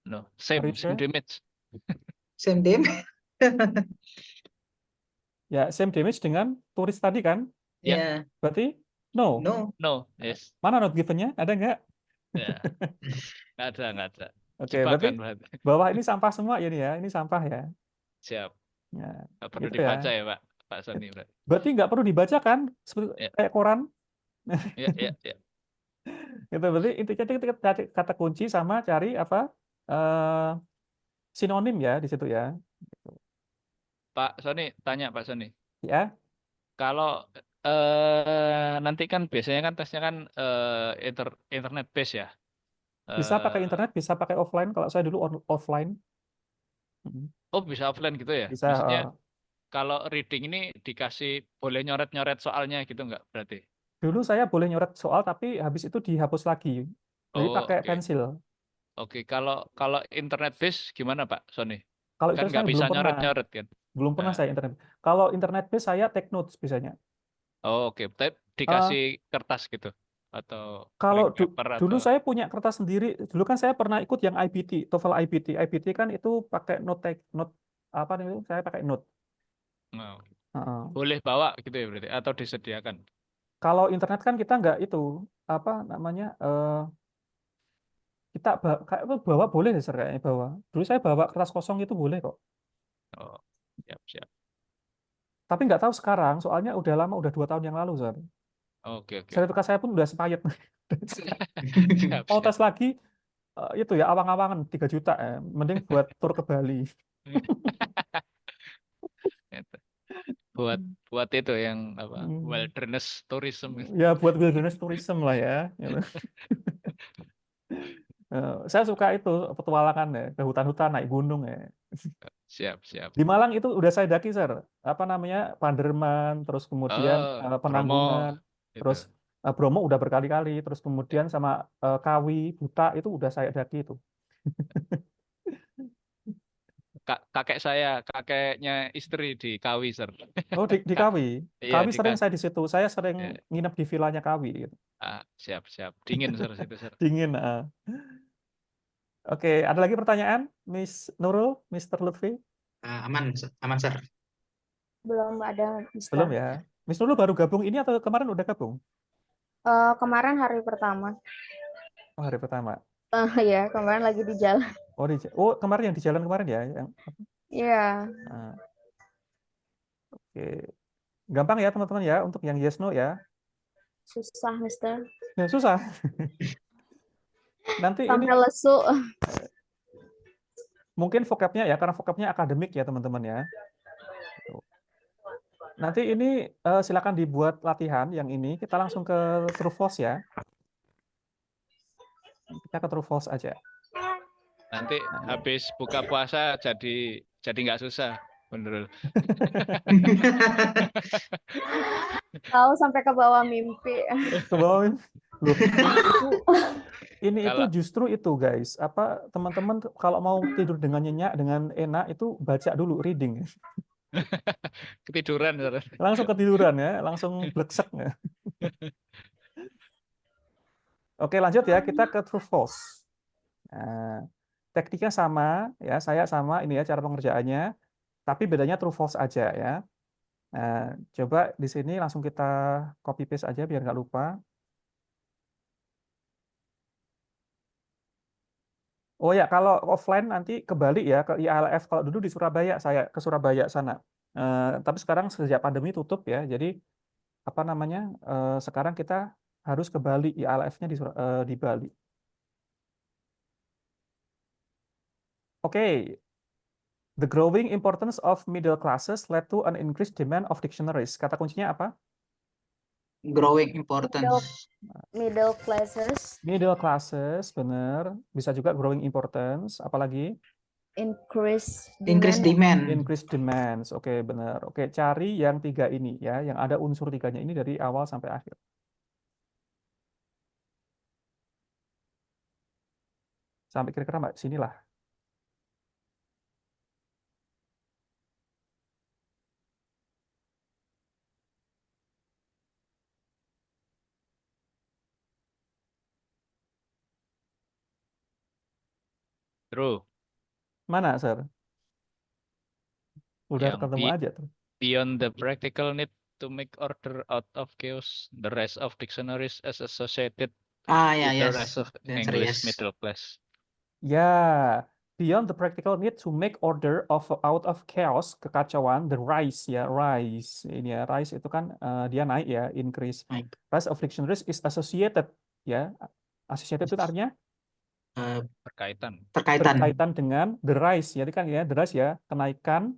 No. Are you Same sure? damage. Same damage. Ya, same damage dengan turis tadi kan? Ya. Ya. Berarti no. No. Yes. Mana not given-nya? Ada nggak? Ya. Nggak ada. Oke, Jebakan berarti berarti. bawah ini sampah semua ya nih ya. Ini sampah ya. Siap. Ya, Nggak perlu gitu dibaca ya. ya, Pak Sony berarti. Berarti nggak perlu dibaca kan? Seperti Ya. kayak koran. Ya. Gitu, berarti intinya kita cari kata kunci sama cari apa? Sinonim ya di situ ya. Gitu. Pak Sony, tanya Pak Sony. Ya, Kalau nanti kan biasanya kan tesnya kan internet base ya. bisa pakai internet, bisa pakai offline. Kalau saya dulu offline. Oh bisa offline gitu ya? Bisa. Maksudnya kalau reading ini dikasih boleh nyoret-nyoret soalnya gitu nggak berarti? Dulu saya boleh nyoret soal tapi habis itu dihapus lagi. Jadi Oh pakai oke. pensil. Oke, kalau internet base gimana Pak Sony? Kalau Kan itu nggak saya bisa belum pernah. nyoret-nyoret kan? Belum pernah Nah. saya internet. Kalau internet base saya take notes biasanya. Oh oke, tapi dikasih kertas gitu atau Kalau blank paper dulu atau saya punya kertas sendiri. Dulu kan saya pernah ikut yang IBT, TOEFL IBT. IBT kan itu pakai note apa nih? Saya pakai note. Oh. Heeh. Boleh bawa gitu ya berarti atau disediakan? Kalau internet kan kita nggak itu apa namanya kita bawa boleh deh Sir, kayaknya bawa. Dulu saya bawa kertas kosong itu boleh kok. Oh siap. Tapi nggak tahu sekarang, soalnya udah lama, udah 2 tahun yang lalu Sir. Oke. Sertifikat saya pun udah expired. Siap. Mau tes lagi itu ya awang-awangan 3 juta ya. Mending buat tur ke Bali. buat itu yang apa Hmm. wilderness tourism. Ya buat wilderness tourism lah ya. Gitu. Saya suka itu petualangan ya, ke hutan-hutan naik gunung ya. Siap. Di Malang itu udah saya daki Sir. Apa namanya? Panderman, terus kemudian Bromo Penanggungan, itu. terus Bromo udah berkali-kali, terus kemudian sama Kawi, Buta itu udah saya daki itu. Kakeknya istri di Kawi, Sir. Oh di Kawi, Iya, Kawi sering saya di situ. Saya sering Iya. nginep di villanya Kawi. Gitu. Siap. Dingin, Sir, situ, Sir. Dingin. Oke, ada lagi pertanyaan, Miss Nurul, Mr. Lutfi? Aman, Sir. Belum ada, Mister. Belum ya. Miss Nurul baru gabung ini atau kemarin udah gabung? Kemarin hari pertama. Oh, hari pertama. Ya, kemarin lagi di jalan. Oh, kemarin yang di jalan kemarin ya? Iya. Oke. Gampang ya teman-teman ya untuk yang yes no ya. Susah, Mister. Ya, susah. Nanti Sampai ini lesu. mungkin vocabnya ya, karena vocabnya akademik ya teman-teman ya. Nanti ini silakan dibuat latihan yang ini. Kita langsung ke true false ya. Kita ke true false aja. Nanti habis buka puasa jadi nggak susah, bener. Tahu sampai ke bawah mimpi. Ke bawah. Loh, ini itu Kalau- justru itu guys. Apa teman-teman kalau mau tidur dengan nyenyak, dengan enak itu baca dulu reading. Ketiduran, Sir. Langsung ketiduran ya, langsung bleksek ya. Oke, lanjut ya, kita ke true false. Nah, tekniknya sama ya, saya sama ini ya cara pengerjaannya, tapi bedanya true false aja ya. Nah, coba di sini langsung kita copy paste aja biar nggak lupa. Oh ya, kalau offline nanti ke Bali ya, ke IALF. Kalau dulu di Surabaya, saya ke Surabaya sana. Tapi sekarang sejak pandemi tutup ya, jadi apa namanya? Sekarang kita harus ke Bali, IALF-nya di Bali. Oke, the growing importance of middle classes led to an increased demand of dictionaries. Kata kuncinya apa? Growing importance. Middle classes Middle classes, benar. Bisa juga growing importance. Apalagi? increase Increase demand. demand. Increased demands. Oke, benar. Oke, cari yang tiga ini ya, yang ada unsur tiganya ini dari awal sampai akhir. Sampai kira-kira Mbak, sinilah. True. Mana, Sir? Udah Yang ketemu aja tuh. beyond the practical need to make order out of chaos, the rest of dictionaries as associated Ah, ya, with the yes. rest of The answer English yes. middle class. Ya, beyond the practical need to make order out of chaos, kekacauan, the rise ya, rise. Ini ya, rise itu kan dia naik ya, increase. Naik. Rise of dictionaries is associated ya. Associated itu artinya Berkaitan. berkaitan dengan the rise. Jadi kan ya, the rise ya, kenaikan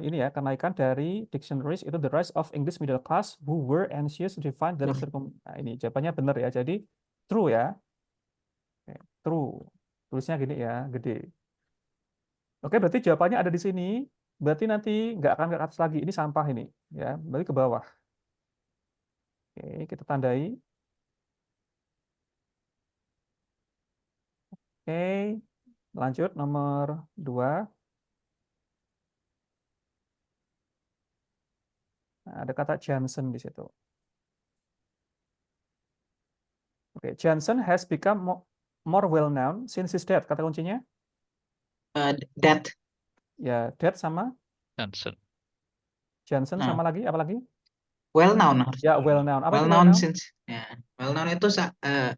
ini ya, kenaikan dari dictionaries itu the rise of English middle class who were anxious to define their Nah, ini jawabannya benar ya. Jadi true ya. Oke, true. Tulisnya gini ya, gede. Oke, berarti jawabannya ada di sini. Berarti nanti nggak akan ke atas lagi. Ini sampah ini, ya. Berarti ke bawah. Oke, kita tandai. Oke, lanjut nomor 2. Nah, ada kata Johnson di situ. Oke, Johnson has become more well known since his death. Kata kuncinya? That. Ya, death sama Johnson Nah. sama lagi apa lagi? Well known. Ya, well known. Apa Well itu known well known? since. Ya. Well known itu sangat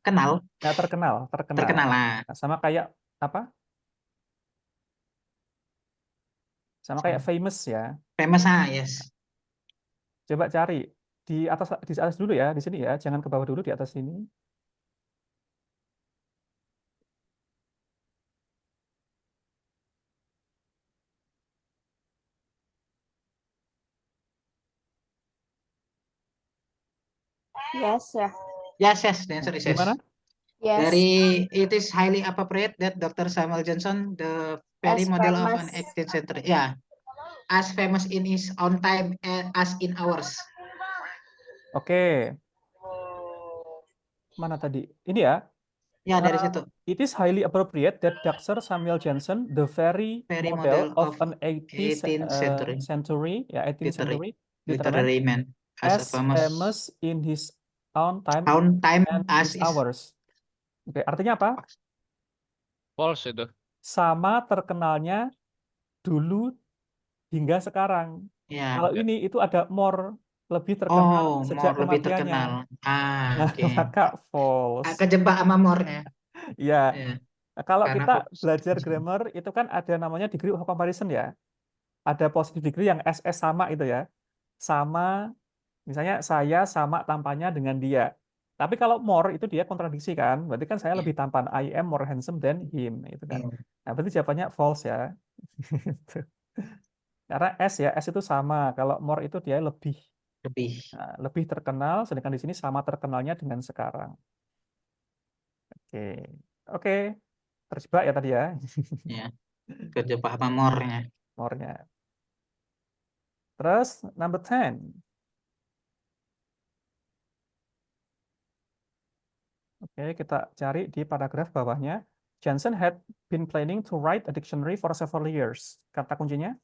kenal. Ya, terkenal. Terkenal lah. Nah, sama kayak apa? Sama kayak famous ya. Famous yes. Coba cari di atas dulu ya, di sini ya, jangan ke bawah dulu, di atas sini. Yes, ya. Yes, the answer is yes. Gimana? Yes. Dari it is highly appropriate that Dr. Samuel Johnson, the very As model of famous. an 18th century, as famous in his own time as in ours. Oke. Mana tadi? Ini ya. Ya, dari situ. It is highly appropriate that Dr. Samuel Johnson, the very model of an 18th century, ya 18th century literary man, as famous in his own time and as his is ours. Oke, artinya apa? False itu. Sama terkenalnya dulu hingga sekarang. ya. Kalau ini itu ada more, lebih terkenal sejak more lebih kematiannya. terkenal. Oke. Maka false. Kejebak sama more-nya. Ya. Ya. Nah, kalau Karena kita false. belajar grammar itu kan ada namanya degree of comparison ya. Ada positive degree yang SS sama itu ya. Sama, misalnya saya sama tampaknya dengan dia. Tapi kalau more itu dia kontradiksi kan. Berarti kan saya Ya. lebih tampan. I am more handsome than him. Itu kan. Ya. Nah, berarti jawabannya false ya. Karena S ya, S itu sama. Kalau more itu dia lebih. Lebih. Nah, lebih terkenal, sedangkan di sini sama terkenalnya dengan sekarang. Oke, oke, terjebak ya tadi ya, Ya. Terjebak pamornya. more-nya. Terus number 10. Oke, kita cari di paragraf bawahnya. Johnson had been planning to write a dictionary for several years. Kata kuncinya?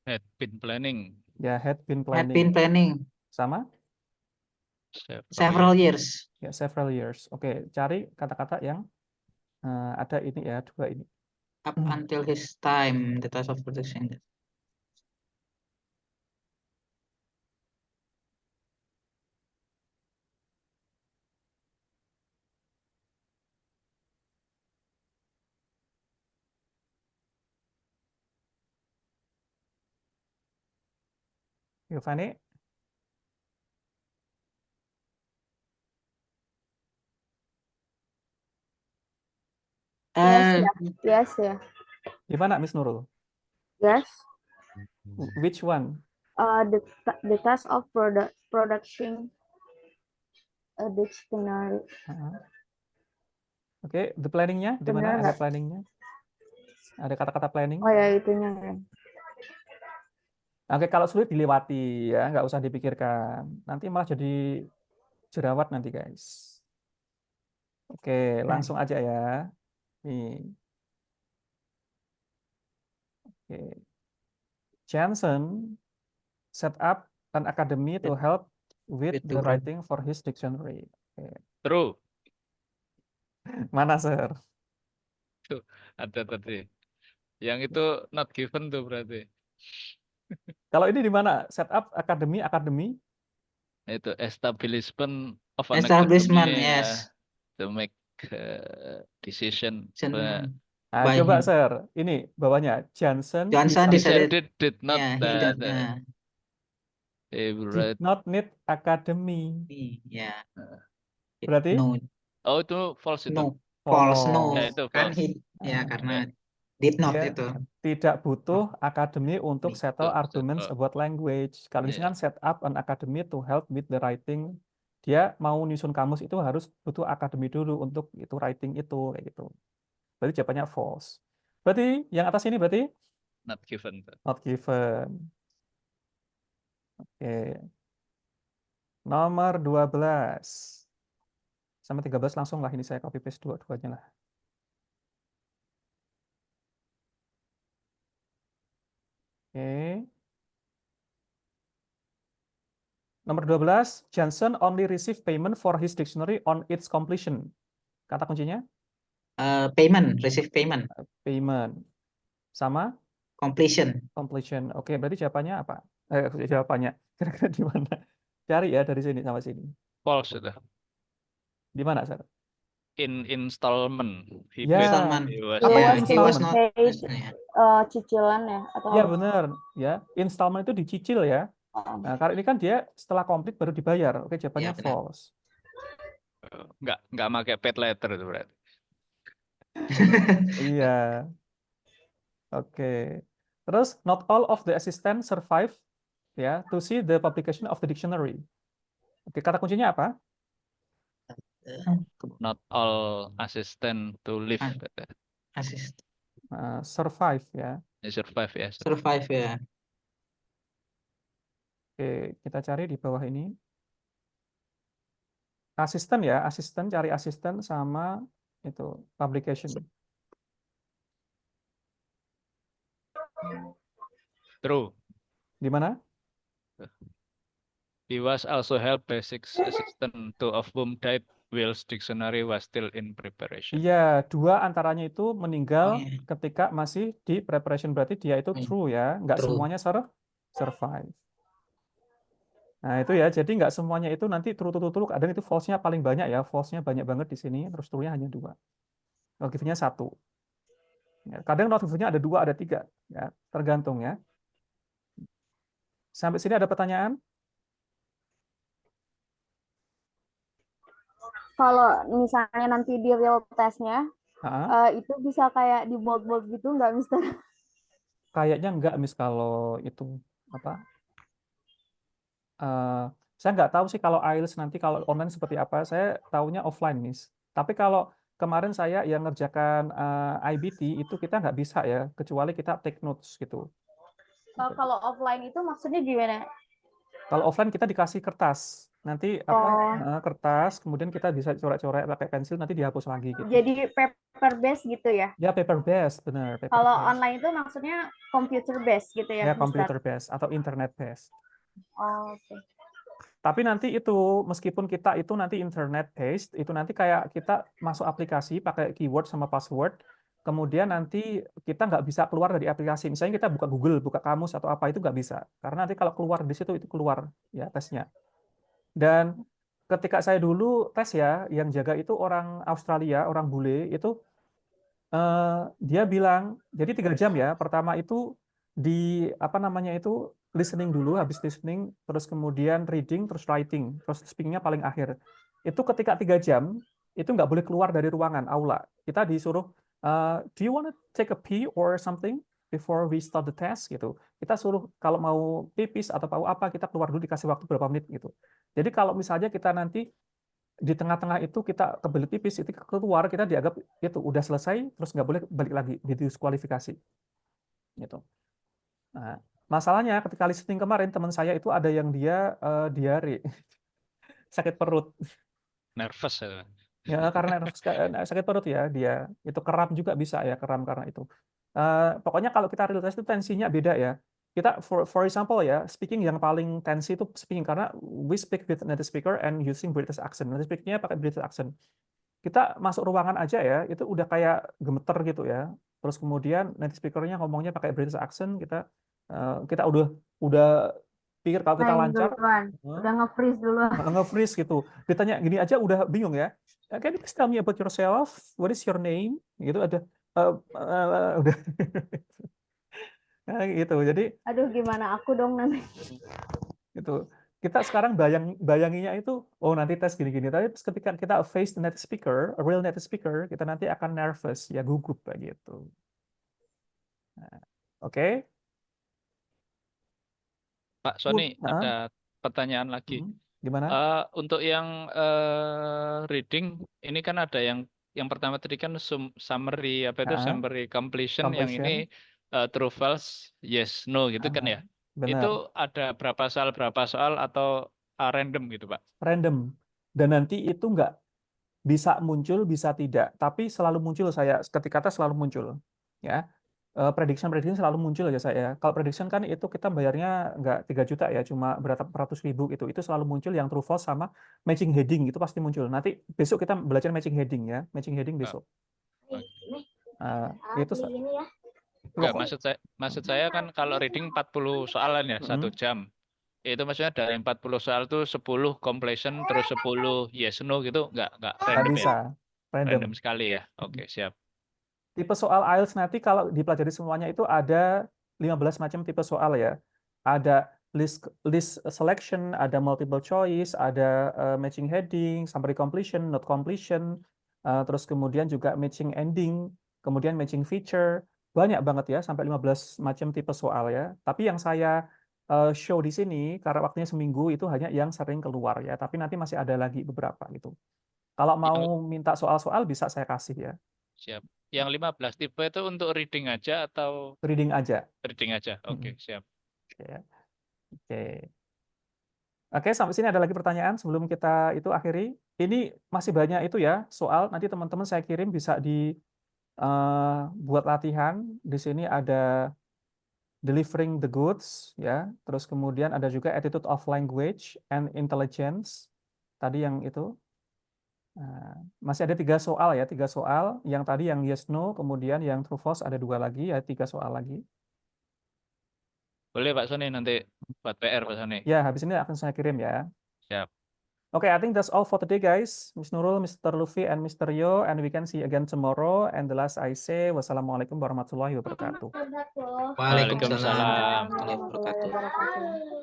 Had been planning Ya, had been Had been planning. planning Sama? several years. Ya, several years. Oke, cari kata-kata yang ada ini ya, dua ini. Up until his time, the task of production. You find it? Yes, Uh, yes, ya. Gimana, Miss Nurul? Yes. Which one? The task of production a dictionary. Oke, the planning-nya di mana? Benar Ada nggak? planning-nya? Ada kata-kata planning? Oh ya, itunya ya. Oke, kalau sulit dilewati ya, nggak usah dipikirkan. Nanti malah jadi jerawat nanti, guys. Oke, langsung aja ya. Nih. Oke. Johnson set up an academy to help with With the to write. writing for his dictionary. Oke. True. Mana, Sir? Tuh, ada tadi. Yang itu not given tuh berarti. Kalau ini di mana? Set up academy, Itu establishment of an Establishment, academy yes. to make decision. Nah, By coba, him. Sir. Ini bawahnya. Johnson Johnson decided Did not Yeah, he don't. did not need academy. Yeah. Berarti? No, Oh, itu false itu. no, false, no. Ya, itu Kan false. ya Ah, karena did not dia itu. tidak butuh akademi untuk settle Betul, arguments betul. about language. Kalau di sini Iya. kan set up an academy to help with the writing. Dia mau nyusun kamus itu harus butuh akademi dulu untuk itu writing itu kayak gitu. Berarti jawabannya false. Berarti yang atas ini berarti Not given. not given. Oke. Nomor 12. Sama 13 langsung lah ini saya copy paste dua-duanya lah. Oke. Nomor 12, Johnson only received payment for his dictionary on its completion. Kata kuncinya? Payment, receive payment, Payment. Sama? completion. Completion. Oke, berarti jawabannya apa? Jawabannya. Kira-kira di mana? Cari ya dari sini sama sini. False itu. Di mana, Sir? In installment. Ya. Installment. He was Apa Yeah, itu he was installment? not. paid Yeah. cicilan ya atau Ya, benar. Ya, installment itu dicicil ya. Oh. Nah, kalau ini kan dia setelah komplit baru dibayar. Oke, jawabannya Ya, benar. false. Nggak pakai paid letter itu berarti. Iya. Oke. Terus, not all of the assistants survive ya to see the publication of the dictionary. Oke, kata kuncinya apa? Not all assistant to live. Assist. Survive ya. Survive ya. Survive ya. Oke, kita cari di bawah ini. Asisten ya, asisten cari asisten sama itu publication. True. Di mana? He was also helped by 6 assistant, 2 of whom died whilst dictionary was still in preparation. Iya, 2 antaranya itu meninggal Oh, iya. ketika masih di preparation, berarti dia itu Oh, iya. true ya, nggak True. semuanya survive. Nah itu ya, jadi nggak semuanya itu nanti true, kadang itu false-nya paling banyak ya, false-nya banyak banget di sini, terus true-nya hanya 2. Not given-nya 1. Ya, kadang not given-nya ada 2, ada 3, ya, tergantung ya. Sampai sini ada pertanyaan? kalau misalnya nanti di real testnya Ha-ha. itu bisa kayak di bold gitu nggak, Mister? Kayaknya enggak, Miss, kalau itu apa? Saya nggak tahu sih kalau IELTS nanti kalau online seperti apa. Saya tahunya offline, Miss. Tapi kalau kemarin saya yang ngerjakan IBT itu kita nggak bisa ya, kecuali kita take notes gitu. Kalau offline itu maksudnya gimana? Kalau offline kita dikasih kertas, nanti apa kertas, kemudian kita bisa coret-coret pakai pensil, nanti dihapus lagi gitu. Jadi paper based gitu ya? Ya paper based, benar. Paper Kalau based. online itu maksudnya computer based gitu ya, Ya Mister? computer based atau internet based. Oh, oke. Tapi nanti itu meskipun kita itu nanti internet based, itu nanti kayak kita masuk aplikasi pakai keyword sama password, kemudian nanti kita nggak bisa keluar dari aplikasi. Misalnya kita buka Google, buka kamus atau apa itu nggak bisa, karena nanti kalau keluar di situ itu keluar ya tesnya. Dan ketika saya dulu tes ya, yang jaga itu orang Australia, orang bule itu dia bilang jadi 3 jam ya. Pertama itu di apa namanya itu listening dulu, habis listening, terus kemudian reading, terus writing, terus speakingnya paling akhir. Itu ketika 3 jam itu nggak boleh keluar dari ruangan aula. Kita disuruh, do you want to take a pee or something before we start the test gitu. Kita suruh kalau mau pipis atau mau apa kita keluar dulu, dikasih waktu berapa menit gitu. Jadi kalau misalnya kita nanti di tengah-tengah itu kita kebelet pipis, itu keluar kita dianggap itu udah selesai, terus nggak boleh balik lagi, didiskualifikasi gitu. Nah, masalahnya ketika listening kemarin teman saya itu ada yang dia diare sakit perut Nervous ya. ya, karena sakit perut ya, dia itu kram juga bisa ya, kram karena itu. Pokoknya kalau kita real test itu tensinya beda ya. Kita for example ya, speaking yang paling tensi itu speaking, karena we speak with native speaker and using British accent. Native speaking-nya pakai British accent. Kita masuk ruangan aja ya, itu udah kayak gemeter gitu ya. Terus kemudian native speaker-nya ngomongnya pakai British accent, kita udah pikir kalau kita lancar, udah nge-freeze duluan. nge-freeze gitu. Ditanya gini aja udah bingung ya. Can you please tell me about yourself? What is your name? Gitu ada udah gitu. Jadi Aduh, gimana aku dong nanti? gitu. Kita sekarang bayanginya itu, oh nanti tes gini-gini. Tapi ketika kita face the native speaker, a real native speaker, kita nanti akan nervous, ya gugup kayak gitu. Nah, oke. Pak Sony, ada pertanyaan lagi. Gimana? Untuk yang reading, ini kan ada yang pertama tadi kan summary apa itu summary completion, yang ini true false yes no gitu kan ya. Benar. Itu ada berapa soal atau random gitu Pak? Random. Dan nanti itu nggak bisa muncul, bisa tidak. Tapi selalu muncul saya ketika tes selalu muncul. Ya. Prediction selalu muncul aja saya. Kalau prediction kan itu kita bayarnya nggak 3 juta ya, cuma berapa ratus ribu gitu. Itu selalu muncul yang true false sama matching heading itu pasti muncul. Nanti besok kita belajar matching heading ya, matching heading besok. Itu enggak, maksud saya kan kalau reading 40 soalan ya, 1 jam. Itu maksudnya dari 40 soal tuh 10 completion terus 10 yes no gitu, enggak random bisa. Ya? Random sekali ya. Oke, siap. Tipe soal IELTS nanti kalau dipelajari semuanya itu ada 15 macam tipe soal ya. Ada list selection, ada multiple choice, ada matching heading, summary completion, note completion, terus kemudian juga matching ending, kemudian matching feature. Banyak banget ya, sampai 15 macam tipe soal ya. Tapi yang saya show di sini, karena waktunya seminggu, itu hanya yang sering keluar ya. Tapi nanti masih ada lagi beberapa gitu. Kalau mau minta soal-soal bisa saya kasih ya. Siap. Yang 15 tipe itu untuk reading aja atau? Reading aja. Reading aja. Oke, siap. Oke. Oke, sampai sini ada lagi pertanyaan sebelum kita itu akhiri. Ini masih banyak itu ya soal. Nanti teman-teman saya kirim bisa buat latihan. Di sini ada delivering the goods ya. Terus kemudian ada juga attitude of language and intelligence. Tadi yang itu. Masih ada 3 soal ya, 3 soal. Yang tadi yang yes no, kemudian yang true false ada 2 lagi ya, 3 soal lagi. Boleh Pak Sony nanti buat PR Pak Sony. Ya, habis ini akan saya kirim ya. Siap. Okay, I think that's all for today, guys. Miss Nurul, Mr. Luffy, and Mr. Yo, and we can see you again tomorrow. And the last I say, wassalamualaikum warahmatullahi wabarakatuh. Waalaikumsalam.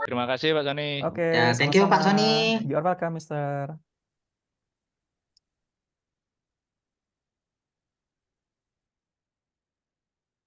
Terima kasih Pak Sony. Oke, Ya, thank you Pak Sony. You're welcome, Mr.